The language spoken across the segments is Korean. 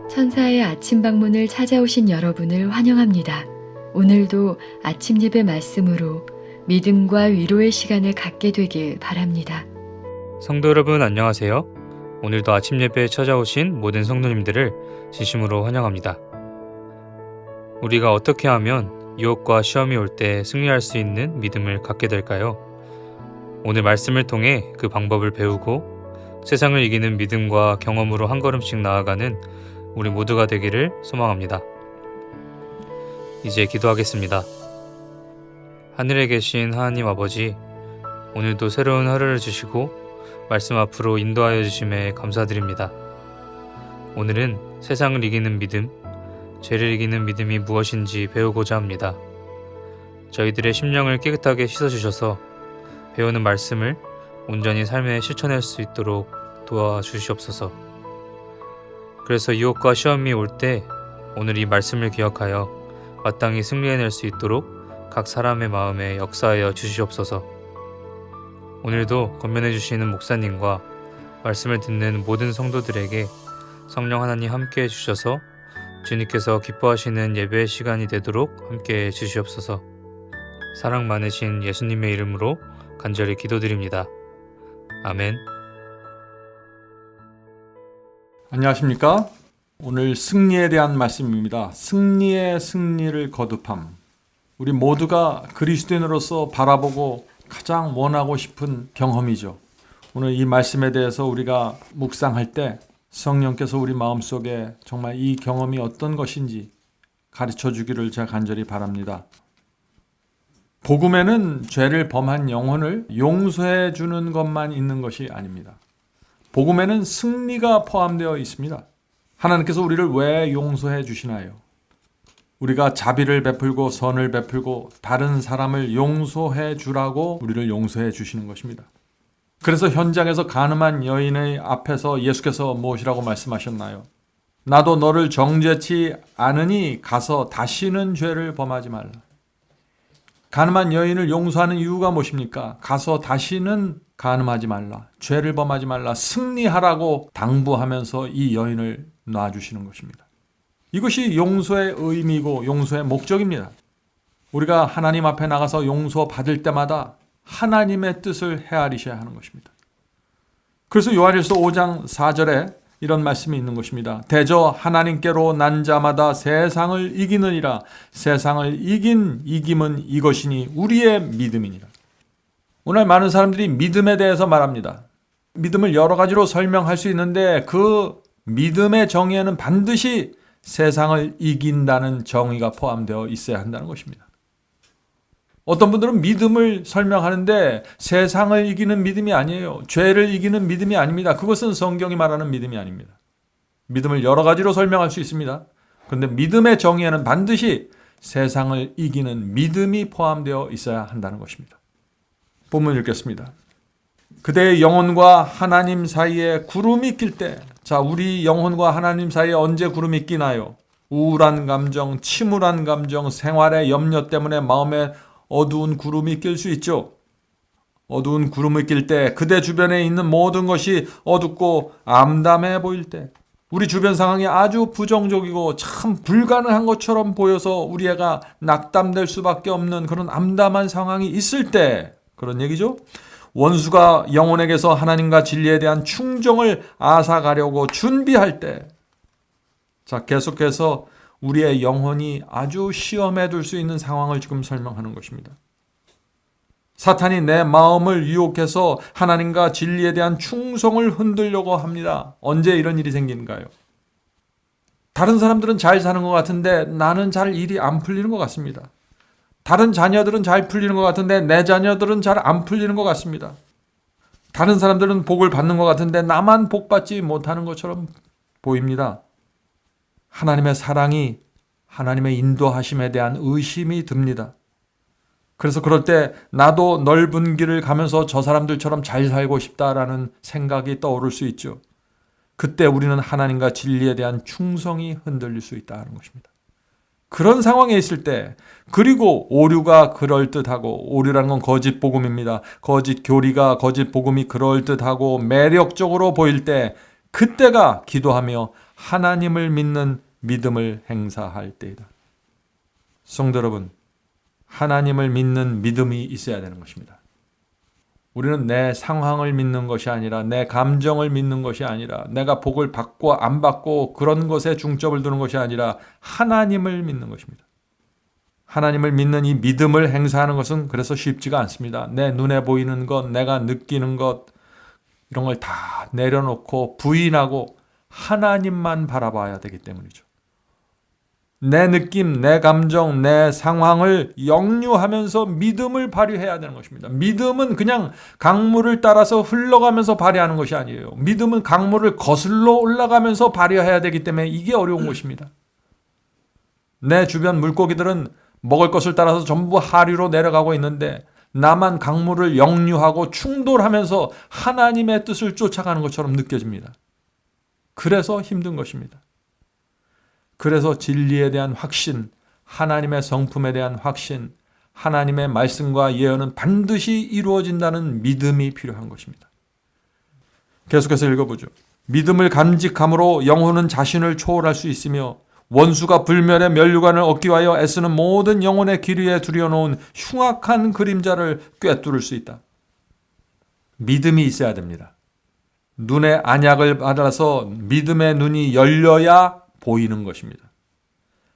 천사의 아침 방문을 찾아오신 여러분을 환영합니다. 오늘도 아침 예배 말씀으로 믿음과 위로의 시간을 갖게 되길 바랍니다. 성도 여러분 안녕하세요. 오늘도 아침 예배에 찾아오신 모든 성도님들을 진심으로 환영합니다. 우리가 어떻게 하면 유혹과 시험이 올 때 승리할 수 있는 믿음을 갖게 될까요? 오늘 말씀을 통해 그 방법을 배우고 세상을 이기는 믿음과 경험으로 한 걸음씩 나아가는 우리 모두가 되기를 소망합니다. 이제 기도하겠습니다. 하늘에 계신 하나님 아버지, 오늘도 새로운 하루를 주시고 말씀 앞으로 인도하여 주심에 감사드립니다. 오늘은 세상을 이기는 믿음, 죄를 이기는 믿음이 무엇인지 배우고자 합니다. 저희들의 심령을 깨끗하게 씻어주셔서 배우는 말씀을 온전히 삶에 실천할 수 있도록 도와주시옵소서. 그래서 유혹과 시험이 올 때 오늘 이 말씀을 기억하여 마땅히 승리해낼 수 있도록 각 사람의 마음에 역사하여 주시옵소서. 오늘도 권면해 주시는 목사님과 말씀을 듣는 모든 성도들에게 성령 하나님 함께해 주셔서 주님께서 기뻐하시는 예배의 시간이 되도록 함께해 주시옵소서. 사랑 많으신 예수님의 이름으로 간절히 기도드립니다. 아멘. 안녕하십니까? 오늘 승리에 대한 말씀입니다. 승리의 승리를 거듭함. 우리 모두가 그리스도인으로서 바라보고 가장 원하고 싶은 경험이죠. 오늘 이 말씀에 대해서 우리가 묵상할 때 성령께서 우리 마음속에 정말 이 경험이 어떤 것인지 가르쳐 주기를 제가 간절히 바랍니다. 복음에는 죄를 범한 영혼을 용서해 주는 것만 있는 것이 아닙니다. 복음에는 승리가 포함되어 있습니다. 하나님께서 우리를 왜 용서해 주시나요? 우리가 자비를 베풀고 선을 베풀고 다른 사람을 용서해 주라고 우리를 용서해 주시는 것입니다. 그래서 현장에서 가늠한 여인의 앞에서 예수께서 무엇이라고 말씀하셨나요? 나도 너를 정죄치 않으니 가서 다시는 죄를 범하지 말라. 가늠한 여인을 용서하는 이유가 무엇입니까? 가서 다시는 가늠하지 말라. 죄를 범하지 말라. 승리하라고 당부하면서 이 여인을 놔주시는 것입니다. 이것이 용서의 의미고 용서의 목적입니다. 우리가 하나님 앞에 나가서 용서받을 때마다 하나님의 뜻을 헤아리셔야 하는 것입니다. 그래서 요한일서 5장 4절에 이런 말씀이 있는 것입니다. 대저 하나님께로 난 자마다 세상을 이기느니라. 세상을 이긴 이김은 이것이니 우리의 믿음이니라. 오늘 많은 사람들이 믿음에 대해서 말합니다. 믿음을 여러 가지로 설명할 수 있는데 그 믿음의 정의에는 반드시 세상을 이긴다는 정의가 포함되어 있어야 한다는 것입니다. 어떤 분들은 믿음을 설명하는데 세상을 이기는 믿음이 아니에요. 죄를 이기는 믿음이 아닙니다. 그것은 성경이 말하는 믿음이 아닙니다. 믿음을 여러 가지로 설명할 수 있습니다. 그런데 믿음의 정의에는 반드시 세상을 이기는 믿음이 포함되어 있어야 한다는 것입니다. 본문 읽겠습니다. 그대의 영혼과 하나님 사이에 구름이 낄 때, 자, 우리 영혼과 하나님 사이에 언제 구름이 끼나요? 우울한 감정, 침울한 감정, 생활의 염려 때문에 마음에 어두운 구름이 낄 수 있죠. 어두운 구름이 낄 때, 그대 주변에 있는 모든 것이 어둡고 암담해 보일 때, 우리 주변 상황이 아주 부정적이고 참 불가능한 것처럼 보여서 우리 애가 낙담될 수밖에 없는 그런 암담한 상황이 있을 때, 그런 얘기죠. 원수가 영혼에게서 하나님과 진리에 대한 충정을 앗아가려고 준비할 때, 자, 계속해서 우리의 영혼이 아주 시험에 둘 수 있는 상황을 지금 설명하는 것입니다. 사탄이 내 마음을 유혹해서 하나님과 진리에 대한 충성을 흔들려고 합니다. 언제 이런 일이 생기는가요? 다른 사람들은 잘 사는 것 같은데 나는 잘 일이 안 풀리는 것 같습니다. 다른 자녀들은 잘 풀리는 것 같은데 내 자녀들은 잘 안 풀리는 것 같습니다. 다른 사람들은 복을 받는 것 같은데 나만 복 받지 못하는 것처럼 보입니다. 하나님의 사랑이 하나님의 인도하심에 대한 의심이 듭니다. 그래서 그럴 때 나도 넓은 길을 가면서 저 사람들처럼 잘 살고 싶다라는 생각이 떠오를 수 있죠. 그때 우리는 하나님과 진리에 대한 충성이 흔들릴 수 있다는 것입니다. 그런 상황에 있을 때, 그리고 오류가 그럴듯하고, 오류라는 건 거짓 복음입니다. 거짓 교리가, 거짓 복음이 그럴듯하고 매력적으로 보일 때, 그때가 기도하며 하나님을 믿는 믿음을 행사할 때이다. 성도 여러분, 하나님을 믿는 믿음이 있어야 되는 것입니다. 우리는 내 상황을 믿는 것이 아니라, 내 감정을 믿는 것이 아니라, 내가 복을 받고 안 받고 그런 것에 중점을 두는 것이 아니라 하나님을 믿는 것입니다. 하나님을 믿는 이 믿음을 행사하는 것은 그래서 쉽지가 않습니다. 내 눈에 보이는 것, 내가 느끼는 것, 이런 걸 다 내려놓고 부인하고 하나님만 바라봐야 되기 때문이죠. 내 느낌, 내 감정, 내 상황을 역류하면서 믿음을 발휘해야 되는 것입니다. 믿음은 그냥 강물을 따라서 흘러가면서 발휘하는 것이 아니에요. 믿음은 강물을 거슬러 올라가면서 발휘해야 되기 때문에 이게 어려운 것입니다. 내 주변 물고기들은 먹을 것을 따라서 전부 하류로 내려가고 있는데 나만 강물을 역류하고 충돌하면서 하나님의 뜻을 쫓아가는 것처럼 느껴집니다. 그래서 힘든 것입니다. 그래서 진리에 대한 확신, 하나님의 성품에 대한 확신, 하나님의 말씀과 예언은 반드시 이루어진다는 믿음이 필요한 것입니다. 계속해서 읽어보죠. 믿음을 간직함으로 영혼은 자신을 초월할 수 있으며 원수가 불멸의 면류관을 얻기 위하여 애쓰는 모든 영혼의 길 위에 들여놓은 흉악한 그림자를 꿰뚫을 수 있다. 믿음이 있어야 됩니다. 눈의 안약을 받아서 믿음의 눈이 열려야 보이는 것입니다.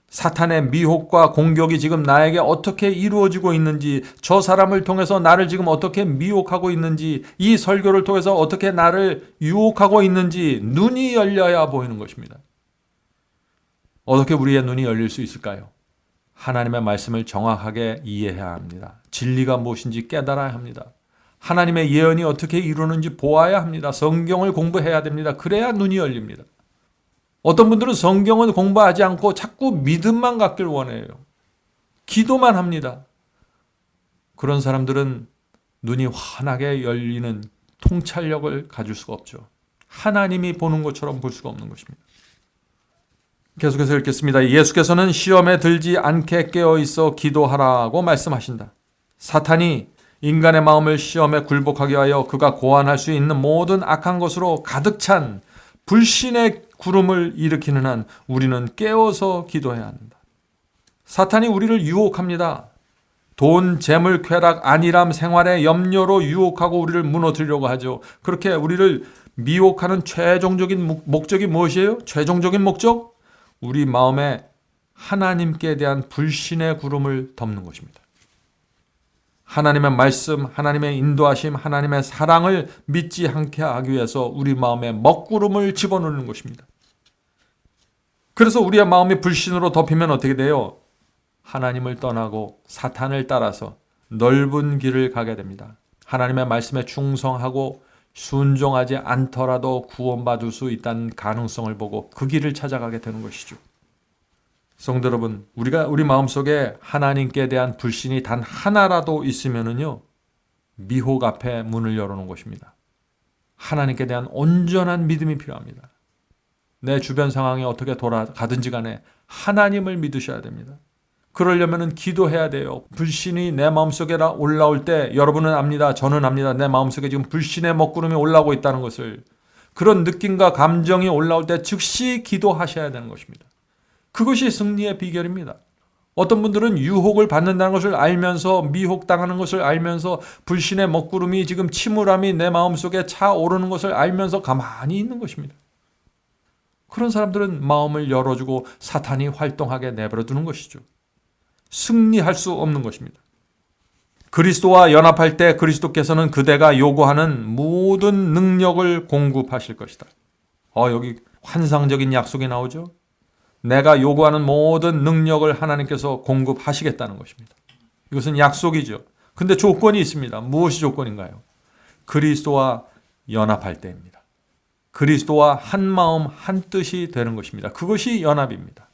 사탄의 미혹과 공격이 지금 나에게 어떻게 이루어지고 있는지, 저 사람을 통해서 나를 지금 어떻게 미혹하고 있는지, 이 설교를 통해서 어떻게 나를 유혹하고 있는지 눈이 열려야 보이는 것입니다. 어떻게 우리의 눈이 열릴 수 있을까요? 하나님의 말씀을 정확하게 이해해야 합니다. 진리가 무엇인지 깨달아야 합니다. 하나님의 예언이 어떻게 이루는지 보아야 합니다. 성경을 공부해야 됩니다. 그래야 눈이 열립니다. 어떤 분들은 성경은 공부하지 않고 자꾸 믿음만 갖길 원해요. 기도만 합니다. 그런 사람들은 눈이 환하게 열리는 통찰력을 가질 수가 없죠. 하나님이 보는 것처럼 볼 수가 없는 것입니다. 계속해서 읽겠습니다. 예수께서는 시험에 들지 않게 깨어있어 기도하라고 말씀하신다. 사탄이 인간의 마음을 시험에 굴복하게 하여 그가 고안할 수 있는 모든 악한 것으로 가득 찬 불신의 구름을 일으키는 한 우리는 깨어서 기도해야 한다. 사탄이 우리를 유혹합니다. 돈, 재물, 쾌락, 안일함, 생활의 염려로 유혹하고 우리를 무너뜨리려고 하죠. 그렇게 우리를 미혹하는 최종적인 목적이 무엇이에요? 최종적인 목적? 우리 마음에 하나님께 대한 불신의 구름을 덮는 것입니다. 하나님의 말씀, 하나님의 인도하심, 하나님의 사랑을 믿지 않게 하기 위해서 우리 마음에 먹구름을 집어넣는 것입니다. 그래서 우리의 마음이 불신으로 덮이면 어떻게 돼요? 하나님을 떠나고 사탄을 따라서 넓은 길을 가게 됩니다. 하나님의 말씀에 충성하고 순종하지 않더라도 구원받을 수 있다는 가능성을 보고 그 길을 찾아가게 되는 것이죠. 성도 여러분, 우리 마음속에 하나님께 대한 불신이 단 하나라도 있으면은요, 미혹 앞에 문을 열어놓은 것입니다. 하나님께 대한 온전한 믿음이 필요합니다. 내 주변 상황이 어떻게 돌아가든지 간에 하나님을 믿으셔야 됩니다. 그러려면은 기도해야 돼요. 불신이 내 마음속에 올라올 때 여러분은 압니다. 저는 압니다. 내 마음속에 지금 불신의 먹구름이 올라오고 있다는 것을. 그런 느낌과 감정이 올라올 때 즉시 기도하셔야 되는 것입니다. 그것이 승리의 비결입니다. 어떤 분들은 유혹을 받는다는 것을 알면서, 미혹당하는 것을 알면서, 불신의 먹구름이 지금 침울함이 내 마음속에 차오르는 것을 알면서 가만히 있는 것입니다. 그런 사람들은 마음을 열어주고 사탄이 활동하게 내버려두는 것이죠. 승리할 수 없는 것입니다. 그리스도와 연합할 때 그리스도께서는 그대가 요구하는 모든 능력을 공급하실 것이다. 여기 환상적인 약속이 나오죠. 내가 요구하는 모든 능력을 하나님께서 공급하시겠다는 것입니다. 이것은 약속이죠. 근데 조건이 있습니다. 무엇이 조건인가요? 그리스도와 연합할 때입니다. 그리스도와 한 마음 한 뜻이 되는 것입니다. 그것이 연합입니다.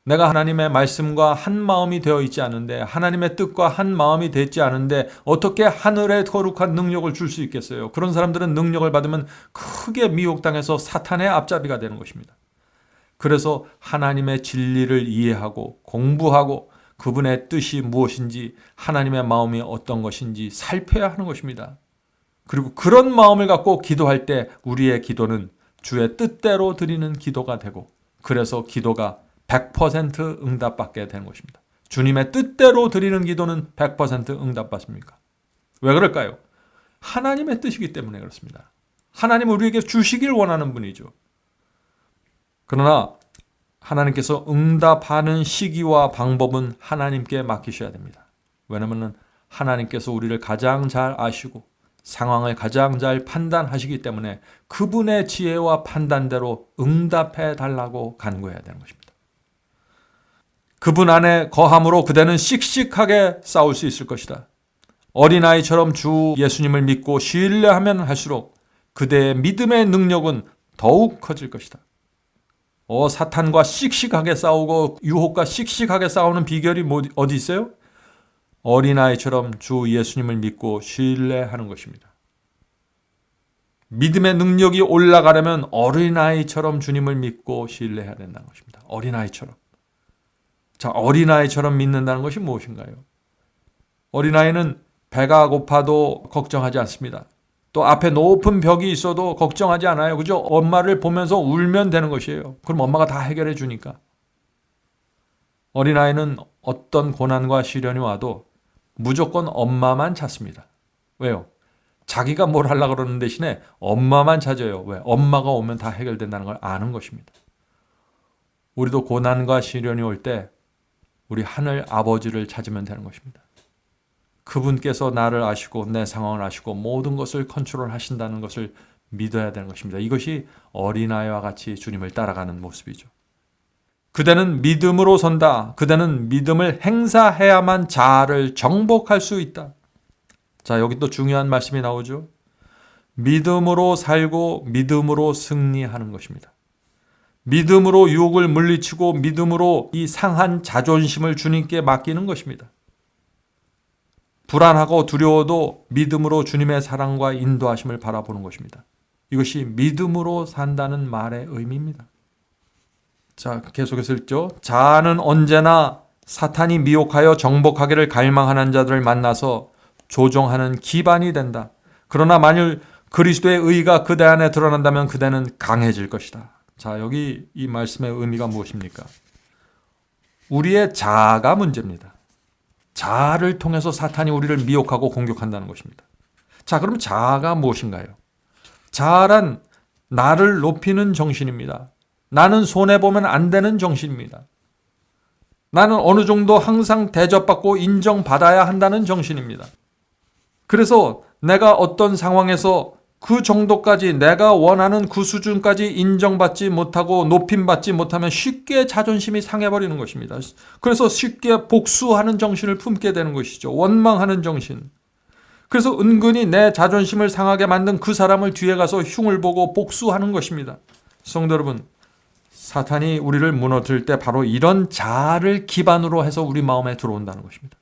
내가 하나님의 말씀과 한 마음이 되어 있지 않은데, 하나님의 뜻과 한 마음이 되지 않은데 어떻게 하늘의 거룩한 능력을 줄 수 있겠어요? 그런 사람들은 능력을 받으면 크게 미혹당해서 사탄의 앞잡이가 되는 것입니다. 그래서 하나님의 진리를 이해하고 공부하고 그분의 뜻이 무엇인지, 하나님의 마음이 어떤 것인지 살펴야 하는 것입니다. 그리고 그런 마음을 갖고 기도할 때 우리의 기도는 주의 뜻대로 드리는 기도가 되고, 그래서 기도가 100% 응답받게 되는 것입니다. 주님의 뜻대로 드리는 기도는 100% 응답받습니까? 왜 그럴까요? 하나님의 뜻이기 때문에 그렇습니다. 하나님은 우리에게 주시길 원하는 분이죠. 그러나 하나님께서 응답하는 시기와 방법은 하나님께 맡기셔야 됩니다. 왜냐하면 하나님께서 우리를 가장 잘 아시고 상황을 가장 잘 판단하시기 때문에 그분의 지혜와 판단대로 응답해 달라고 간구해야 되는 것입니다. 그분 안에 거함으로 그대는 씩씩하게 싸울 수 있을 것이다. 어린아이처럼 주 예수님을 믿고 신뢰하면 할수록 그대의 믿음의 능력은 더욱 커질 것이다. 사탄과 씩씩하게 싸우고 유혹과 씩씩하게 싸우는 비결이 어디 있어요? 어린아이처럼 주 예수님을 믿고 신뢰하는 것입니다. 믿음의 능력이 올라가려면 어린아이처럼 주님을 믿고 신뢰해야 된다는 것입니다. 어린아이처럼. 자, 어린아이처럼 믿는다는 것이 무엇인가요? 어린아이는 배가 고파도 걱정하지 않습니다. 또 앞에 높은 벽이 있어도 걱정하지 않아요. 그죠? 엄마를 보면서 울면 되는 것이에요. 그럼 엄마가 다 해결해 주니까. 어린아이는 어떤 고난과 시련이 와도 무조건 엄마만 찾습니다. 왜요? 자기가 뭘 하려고 그러는 대신에 엄마만 찾아요. 왜? 엄마가 오면 다 해결된다는 걸 아는 것입니다. 우리도 고난과 시련이 올 때 우리 하늘 아버지를 찾으면 되는 것입니다. 그분께서 나를 아시고 내 상황을 아시고 모든 것을 컨트롤 하신다는 것을 믿어야 되는 것입니다. 이것이 어린아이와 같이 주님을 따라가는 모습이죠. 그대는 믿음으로 선다. 그대는 믿음을 행사해야만 자아를 정복할 수 있다. 자, 여기 또 중요한 말씀이 나오죠. 믿음으로 살고 믿음으로 승리하는 것입니다. 믿음으로 유혹을 물리치고 믿음으로 이 상한 자존심을 주님께 맡기는 것입니다. 불안하고 두려워도 믿음으로 주님의 사랑과 인도하심을 바라보는 것입니다. 이것이 믿음으로 산다는 말의 의미입니다. 자, 계속해서 읽죠. 자아는 언제나 사탄이 미혹하여 정복하기를 갈망하는 자들을 만나서 조종하는 기반이 된다. 그러나 만일 그리스도의 의가 그대 안에 드러난다면 그대는 강해질 것이다. 자, 여기 이 말씀의 의미가 무엇입니까? 우리의 자아가 문제입니다. 자아를 통해서 사탄이 우리를 미혹하고 공격한다는 것입니다. 자, 그럼 자아가 무엇인가요? 자아란 나를 높이는 정신입니다. 나는 손해보면 안 되는 정신입니다. 나는 어느 정도 항상 대접받고 인정받아야 한다는 정신입니다. 그래서 내가 어떤 상황에서 그 정도까지 내가 원하는 그 수준까지 인정받지 못하고 높임받지 못하면 쉽게 자존심이 상해버리는 것입니다. 그래서 쉽게 복수하는 정신을 품게 되는 것이죠. 원망하는 정신. 그래서 은근히 내 자존심을 상하게 만든 그 사람을 뒤에 가서 흉을 보고 복수하는 것입니다. 성도 여러분, 사탄이 우리를 무너뜨릴 때 바로 이런 자아를 기반으로 해서 우리 마음에 들어온다는 것입니다.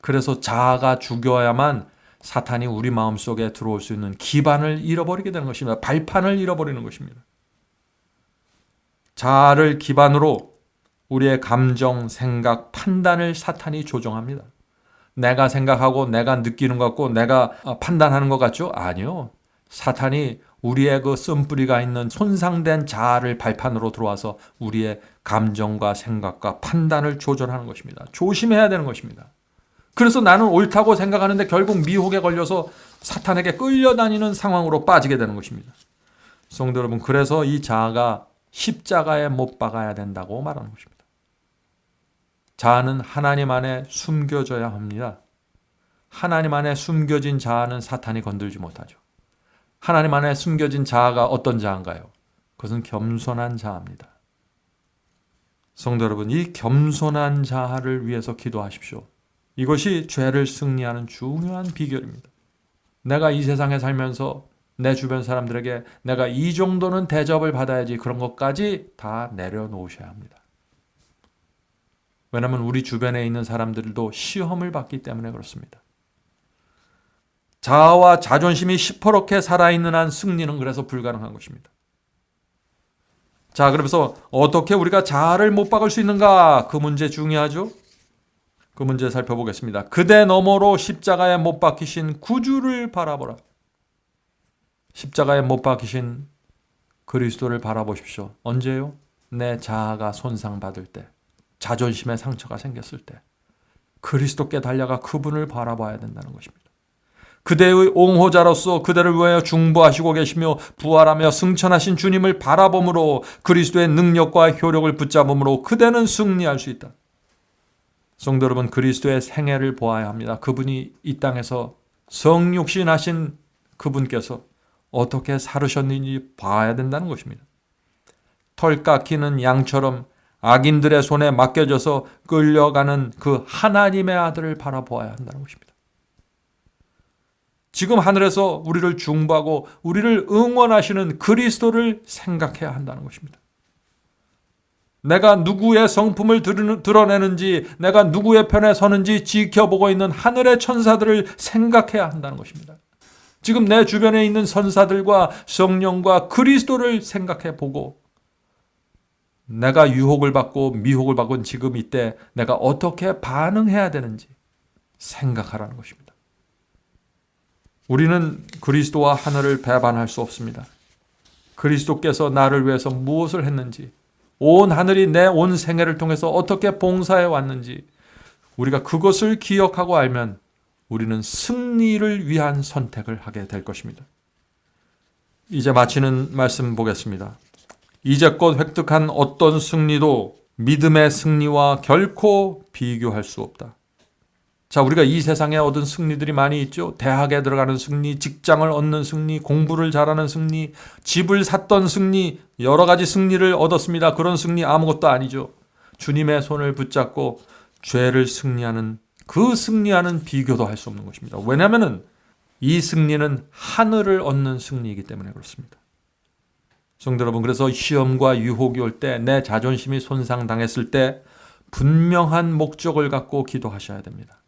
그래서 자아가 죽여야만 사탄이 우리 마음속에 들어올 수 있는 기반을 잃어버리게 되는 것입니다. 발판을 잃어버리는 것입니다. 자아를 기반으로 우리의 감정, 생각, 판단을 사탄이 조종합니다. 내가 생각하고 내가 느끼는 것 같고 내가 판단하는 것 같죠? 아니요. 사탄이 우리의 그 쓴뿌리가 있는 손상된 자아를 발판으로 들어와서 우리의 감정과 생각과 판단을 조절하는 것입니다. 조심해야 되는 것입니다. 그래서 나는 옳다고 생각하는데 결국 미혹에 걸려서 사탄에게 끌려다니는 상황으로 빠지게 되는 것입니다. 성도 여러분, 그래서 이 자아가 십자가에 못 박아야 된다고 말하는 것입니다. 자아는 하나님 안에 숨겨져야 합니다. 하나님 안에 숨겨진 자아는 사탄이 건들지 못하죠. 하나님 안에 숨겨진 자아가 어떤 자아인가요? 그것은 겸손한 자아입니다. 성도 여러분, 이 겸손한 자아를 위해서 기도하십시오. 이것이 죄를 승리하는 중요한 비결입니다. 내가 이 세상에 살면서 내 주변 사람들에게 내가 이 정도는 대접을 받아야지 그런 것까지 다 내려놓으셔야 합니다. 왜냐하면 우리 주변에 있는 사람들도 시험을 받기 때문에 그렇습니다. 자아와 자존심이 시퍼렇게 살아있는 한 승리는 그래서 불가능한 것입니다. 자, 그래서 어떻게 우리가 자아를 못 박을 수 있는가? 그 문제 중요하죠? 그 문제 살펴보겠습니다. 그대 너머로 십자가에 못 박히신 구주를 바라보라. 십자가에 못 박히신 그리스도를 바라보십시오. 언제요? 내 자아가 손상받을 때, 자존심에 상처가 생겼을 때 그리스도께 달려가 그분을 바라봐야 된다는 것입니다. 그대의 옹호자로서 그대를 위하여 중보하시고 계시며 부활하며 승천하신 주님을 바라봄으로 그리스도의 능력과 효력을 붙잡음으로 그대는 승리할 수 있다. 성도 여러분, 그리스도의 생애를 보아야 합니다. 그분이 이 땅에서 성육신하신 그분께서 어떻게 살으셨는지 봐야 된다는 것입니다. 털 깎이는 양처럼 악인들의 손에 맡겨져서 끌려가는 그 하나님의 아들을 바라보아야 한다는 것입니다. 지금 하늘에서 우리를 중보하고 우리를 응원하시는 그리스도를 생각해야 한다는 것입니다. 내가 누구의 성품을 드러내는지, 내가 누구의 편에 서는지 지켜보고 있는 하늘의 천사들을 생각해야 한다는 것입니다. 지금 내 주변에 있는 선사들과 성령과 그리스도를 생각해 보고 내가 유혹을 받고 미혹을 받은 지금 이때 내가 어떻게 반응해야 되는지 생각하라는 것입니다. 우리는 그리스도와 하늘을 배반할 수 없습니다. 그리스도께서 나를 위해서 무엇을 했는지, 온 하늘이 내 온 생애를 통해서 어떻게 봉사해 왔는지 우리가 그것을 기억하고 알면 우리는 승리를 위한 선택을 하게 될 것입니다. 이제 마치는 말씀 보겠습니다. 이제껏 획득한 어떤 승리도 믿음의 승리와 결코 비교할 수 없다. 자, 우리가 이 세상에 얻은 승리들이 많이 있죠. 대학에 들어가는 승리, 직장을 얻는 승리, 공부를 잘하는 승리, 집을 샀던 승리, 여러 가지 승리를 얻었습니다. 그런 승리 아무것도 아니죠. 주님의 손을 붙잡고 죄를 승리하는, 그 승리하는 비교도 할 수 없는 것입니다. 왜냐하면 이 승리는 하늘을 얻는 승리이기 때문에 그렇습니다. 성도 여러분, 그래서 시험과 유혹이 올 때, 내 자존심이 손상당했을 때 분명한 목적을 갖고 기도하셔야 됩니다.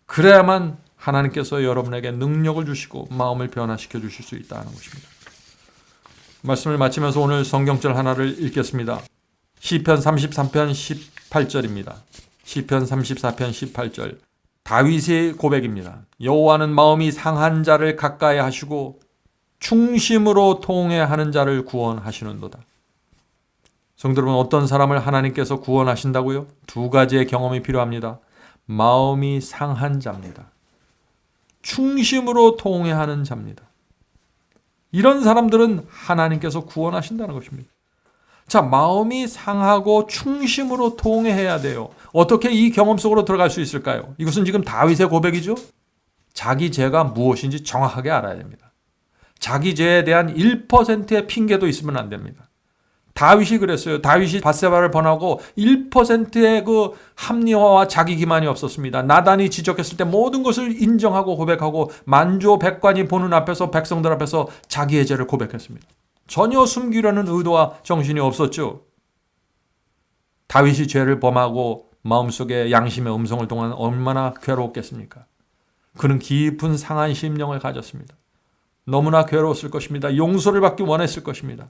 그래야만 하나님께서 여러분에게 능력을 주시고 마음을 변화시켜 주실 수 있다는 것입니다. 말씀을 마치면서 오늘 성경절 하나를 읽겠습니다. 시편 33편 18절입니다. 시편 34편 18절. 다윗의 고백입니다. 여호와는 마음이 상한 자를 가까이 하시고 충심으로 통회하는 자를 구원하시는도다. 성도 여러분, 어떤 사람을 하나님께서 구원하신다고요? 두 가지의 경험이 필요합니다. 마음이 상한 자입니다. 충심으로 통회하는 자입니다. 이런 사람들은 하나님께서 구원하신다는 것입니다. 자, 마음이 상하고 충심으로 통회해야 돼요. 어떻게 이 경험 속으로 들어갈 수 있을까요? 이것은 지금 다윗의 고백이죠. 자기 죄가 무엇인지 정확하게 알아야 됩니다. 자기 죄에 대한 1%의 핑계도 있으면 안 됩니다. 다윗이 그랬어요. 다윗이 밧세바를 번하고 1%의 그 합리화와 자기 기만이 없었습니다. 나단이 지적했을 때 모든 것을 인정하고 고백하고 만조백관이 보는 앞에서, 백성들 앞에서 자기의 죄를 고백했습니다. 전혀 숨기려는 의도와 정신이 없었죠. 다윗이 죄를 범하고 마음속에 양심의 음성을 동안 얼마나 괴로웠겠습니까? 그는 깊은 상한 심령을 가졌습니다. 너무나 괴로웠을 것입니다. 용서를 받기 원했을 것입니다.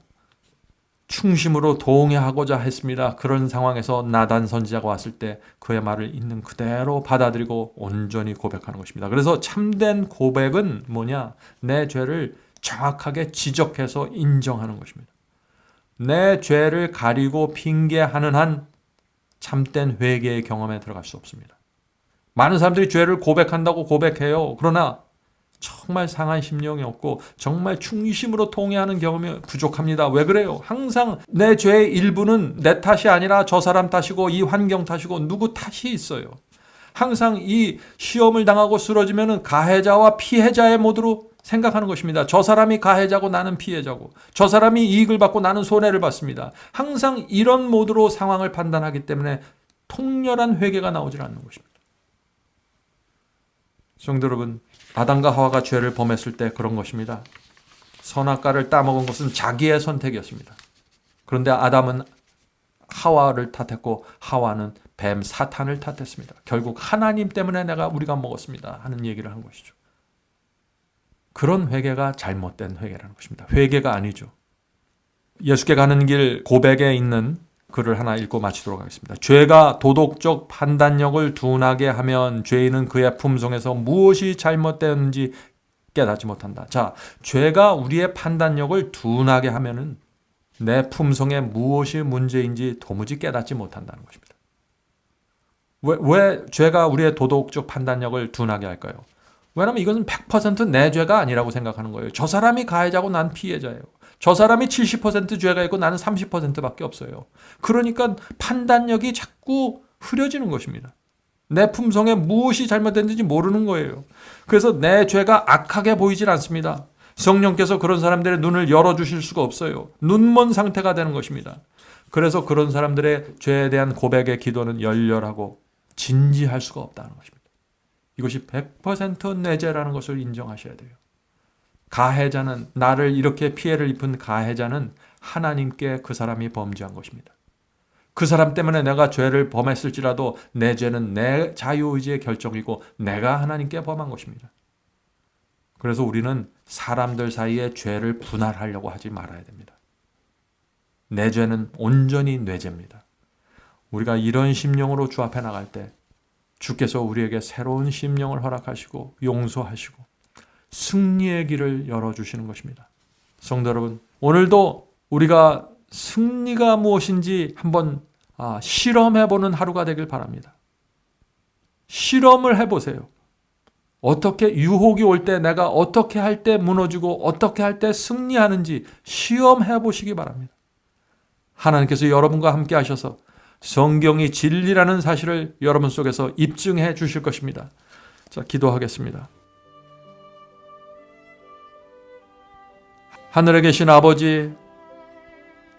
충심으로 동의하고자 했습니다. 그런 상황에서 나단 선지자가 왔을 때 그의 말을 있는 그대로 받아들이고 온전히 고백하는 것입니다. 그래서 참된 고백은 뭐냐? 내 죄를 정확하게 지적해서 인정하는 것입니다. 내 죄를 가리고 핑계하는 한 참된 회개의 경험에 들어갈 수 없습니다. 많은 사람들이 죄를 고백한다고 고백해요. 그러나 정말 상한 심령이 없고 정말 충심으로 통회하는 경험이 부족합니다. 왜 그래요? 항상 내 죄의 일부는 내 탓이 아니라 저 사람 탓이고 이 환경 탓이고 누구 탓이 있어요. 항상 이 시험을 당하고 쓰러지면 가해자와 피해자의 모드로 생각하는 것입니다. 저 사람이 가해자고 나는 피해자고, 저 사람이 이익을 받고 나는 손해를 받습니다. 항상 이런 모드로 상황을 판단하기 때문에 통렬한 회개가 나오질 않는 것입니다. 성도 여러분, 아담과 하와가 죄를 범했을 때 그런 것입니다. 선악과를 따먹은 것은 자기의 선택이었습니다. 그런데 아담은 하와를 탓했고 하와는 뱀 사탄을 탓했습니다. 결국 하나님 때문에 우리가 먹었습니다 하는 얘기를 한 것이죠. 그런 회개가 잘못된 회개라는 것입니다. 회개가 아니죠. 예수께 가는 길 고백에 있는 글을 하나 읽고 마치도록 하겠습니다. 죄가 도덕적 판단력을 둔하게 하면 죄인은 그의 품성에서 무엇이 잘못되었는지 깨닫지 못한다. 자, 죄가 우리의 판단력을 둔하게 하면은 내 품성에 무엇이 문제인지 도무지 깨닫지 못한다는 것입니다. 왜 죄가 우리의 도덕적 판단력을 둔하게 할까요? 왜냐하면 이것은 100%내 죄가 아니라고 생각하는 거예요. 저 사람이 가해자고 난 피해자예요. 저 사람이 70% 죄가 있고 나는 30%밖에 없어요. 그러니까 판단력이 자꾸 흐려지는 것입니다. 내 품성에 무엇이 잘못됐는지 모르는 거예요. 그래서 내 죄가 악하게 보이질 않습니다. 성령께서 그런 사람들의 눈을 열어주실 수가 없어요. 눈먼 상태가 되는 것입니다. 그래서 그런 사람들의 죄에 대한 고백의 기도는 열렬하고 진지할 수가 없다는 것입니다. 이것이 100% 죄라는 것을 인정하셔야 돼요. 가해자는, 나를 이렇게 피해를 입은 가해자는 하나님께 그 사람이 범죄한 것입니다. 그 사람 때문에 내가 죄를 범했을지라도 내 죄는 내 자유의지의 결정이고 내가 하나님께 범한 것입니다. 그래서 우리는 사람들 사이에 죄를 분할하려고 하지 말아야 됩니다. 내 죄는 온전히 내 죄입니다. 우리가 이런 심령으로 주 앞에 나갈 때 주께서 우리에게 새로운 심령을 허락하시고 용서하시고 승리의 길을 열어주시는 것입니다. 성도 여러분, 오늘도 우리가 승리가 무엇인지 한번 실험해보는 하루가 되길 바랍니다. 실험을 해보세요. 어떻게 유혹이 올 때 내가 어떻게 할 때 무너지고 어떻게 할 때 승리하는지 시험해 보시기 바랍니다. 하나님께서 여러분과 함께 하셔서 성경이 진리라는 사실을 여러분 속에서 입증해 주실 것입니다. 자, 기도하겠습니다. 하늘에 계신 아버지,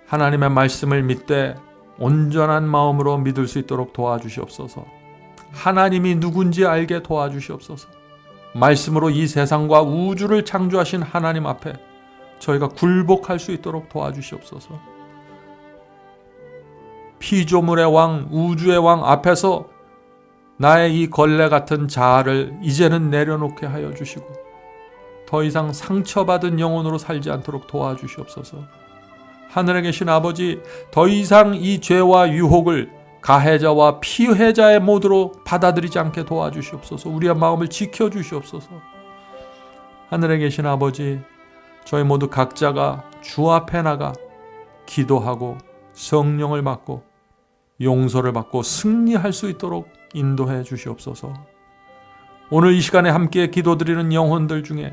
하나님의 말씀을 믿되 온전한 마음으로 믿을 수 있도록 도와주시옵소서. 하나님이 누군지 알게 도와주시옵소서. 말씀으로 이 세상과 우주를 창조하신 하나님 앞에 저희가 굴복할 수 있도록 도와주시옵소서. 피조물의 왕, 우주의 왕 앞에서 나의 이 걸레 같은 자아를 이제는 내려놓게 하여 주시고 더 이상 상처받은 영혼으로 살지 않도록 도와주시옵소서. 하늘에 계신 아버지, 더 이상 이 죄와 유혹을 가해자와 피해자의 모드로 받아들이지 않게 도와주시옵소서. 우리의 마음을 지켜주시옵소서. 하늘에 계신 아버지, 저희 모두 각자가 주 앞에 나가 기도하고 성령을 받고 용서를 받고 승리할 수 있도록 인도해 주시옵소서. 오늘 이 시간에 함께 기도드리는 영혼들 중에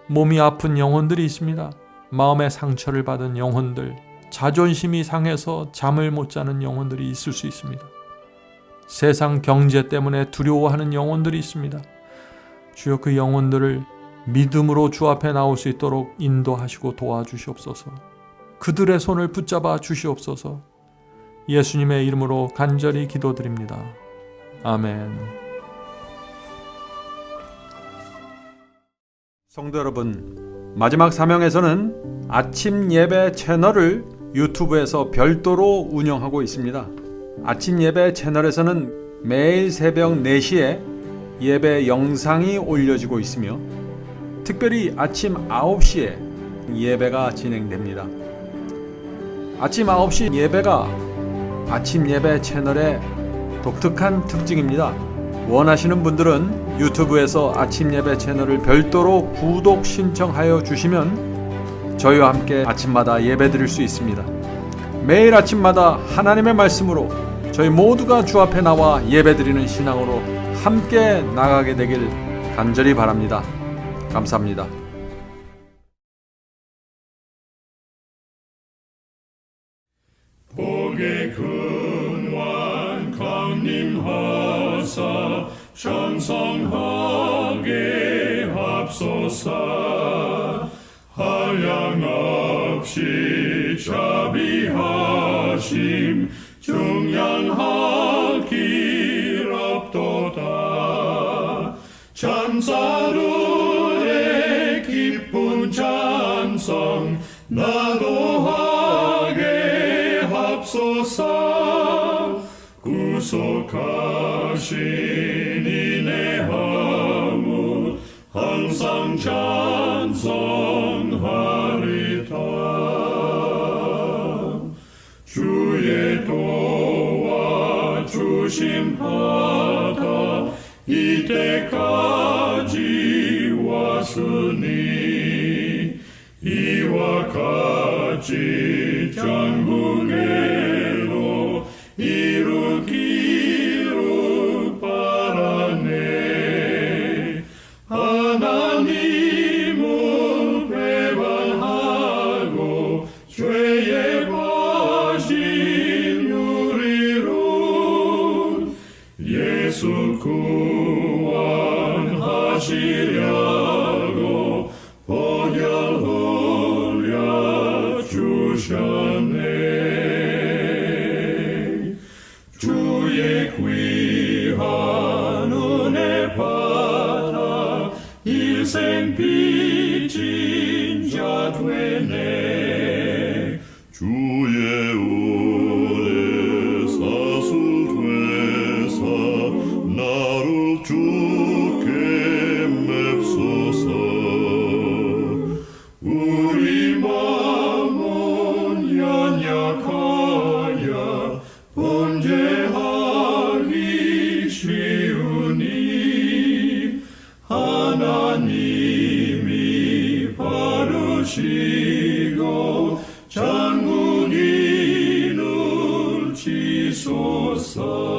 몸이 아픈 영혼들이 있습니다. 마음의 상처를 받은 영혼들, 자존심이 상해서 잠을 못 자는 영혼들이 있을 수 있습니다. 세상 경제 때문에 두려워하는 영혼들이 있습니다. 주여, 그 영혼들을 믿음으로 주 앞에 나올 수 있도록 인도하시고 도와주시옵소서. 그들의 손을 붙잡아 주시옵소서. 예수님의 이름으로 간절히 기도드립니다. 아멘. 성도 여러분, 마지막 사명에서는 아침 예배 채널을 유튜브에서 별도로 운영하고 있습니다. 아침 예배 채널에서는 매일 새벽 4시에 예배 영상이 올려지고 있으며 특별히 아침 9시에 예배가 진행됩니다. 아침 9시 예배가 아침 예배 채널의 독특한 특징입니다. 원하시는 분들은 유튜브에서 아침 예배 채널을 별도로 구독 신청하여 주시면 저희와 함께 아침마다 예배 드릴 수 있습니다. 매일 아침마다 하나님의 말씀으로 저희 모두가 주 앞에 나와 예배 드리는 신앙으로 함께 나가게 되길 간절히 바랍니다. 감사합니다. 복의 근원 강림하사 찬송하게 합소서. 한량없이 자비하심 중량할 길 없도다. 찬사들의 기쁜 찬송 나도하게 합소서. 구속하신 이내 하무 항상 찬송하리다. 주의 도와 주심하다 이때까지 왔으니 같이 장국에로 이루기를 바라네. 하나님을 배반하고 죄에 빠진 우리로 예수 구원하시려고 보혈 흘려 주셨네. 주의 귀한 은혜 받아 일생 빚진 자 되네. 주의 은혜 사슬되사 나를 주께 맵소서. 우리 마음은 연약하여 범죄하기 쉬우니 하나님이 바르시고 장군인을 지소서.